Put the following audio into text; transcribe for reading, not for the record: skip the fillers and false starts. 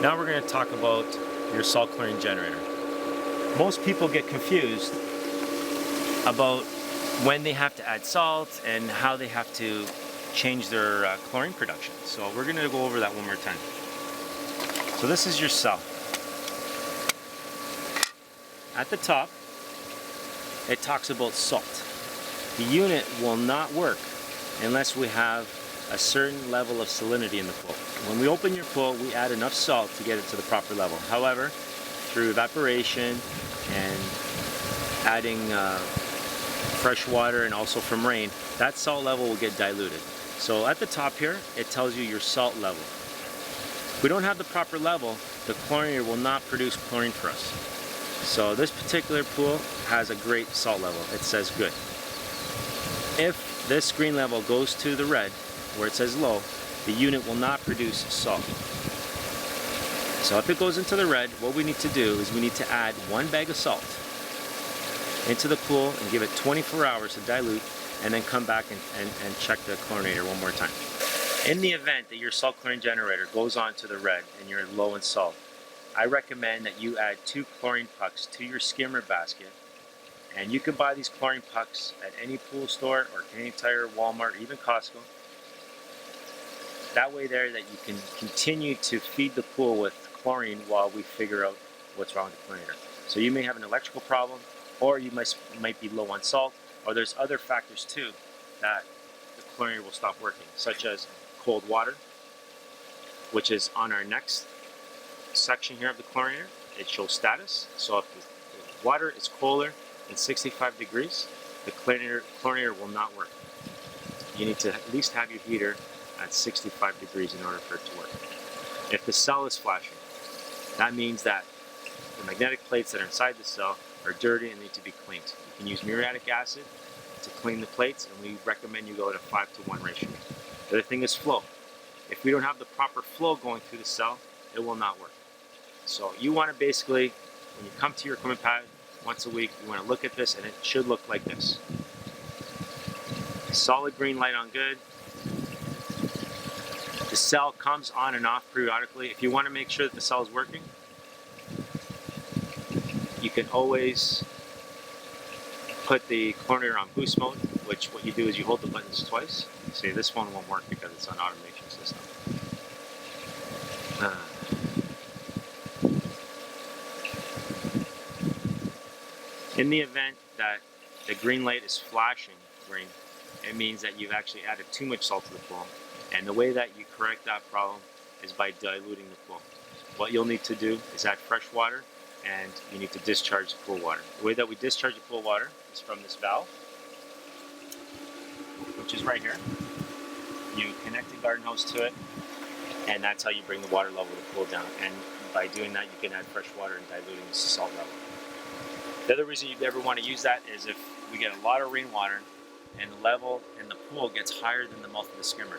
Now we're going to talk about your salt chlorine generator. Most people get confused about when they have to add salt and how they have to change their chlorine production. So we're going to go over that one more time. So this is your cell. At the top, it talks about salt. The unit will not work unless we have a certain level of salinity in the pool. When we open your pool, we add enough salt to get it to the proper level. However, through evaporation and adding fresh water and also from rain, that salt level will get diluted. So at the top here, it tells you your salt level. If we don't have the proper level, the chlorinator will not produce chlorine for us. So this particular pool has a great salt level. It says good. If this green level goes to the red, where it says low, the unit will not produce salt. So if it goes into the red, what we need to do is we need to add 1 bag of salt into the pool and give it 24 hours to dilute, and then come back and check the chlorinator one more time. In the event that your salt chlorine generator goes on to the red and you're low in salt, I recommend that you add 2 chlorine pucks to your skimmer basket. And you can buy these chlorine pucks at any pool store or Canadian Tire, Walmart, even Costco. That way there that you can continue to feed the pool with chlorine while we figure out what's wrong with the chlorinator. So you may have an electrical problem, or you might be low on salt, or there's other factors too that the chlorinator will stop working, such as cold water, which is on our next section here of the chlorinator. It shows status. So if the water is colder than 65 degrees, the chlorinator will not work. You need to at least have your heater at 65 degrees in order for it to work. If the cell is flashing, that means that the magnetic plates that are inside the cell are dirty and need to be cleaned. You can use muriatic acid to clean the plates, and we recommend you go at a 5-to-1 ratio. The other thing is flow. If we don't have the proper flow going through the cell, it will not work. So you want to basically, when you come to your equipment pad once a week, you want to look at this, and it should look like this. Solid green light on good. The cell comes on and off periodically. If you want to make sure that the cell is working, you can always put the chlorinator on boost mode, which what you do is you hold the buttons twice. See, this one won't work because it's an automation system. In the event that the green light is flashing green, it means that you've actually added too much salt to the pool. And the way that you correct that problem is by diluting the pool. What you'll need to do is add fresh water, and you need to discharge the pool water. The way that we discharge the pool water is from this valve, which is right here. You connect the garden hose to it, and that's how you bring the water level of the pool down. And by doing that, you can add fresh water and diluting the salt level. The other reason you'd ever want to use that is if we get a lot of rainwater and the level in the pool gets higher than the mouth of the skimmer.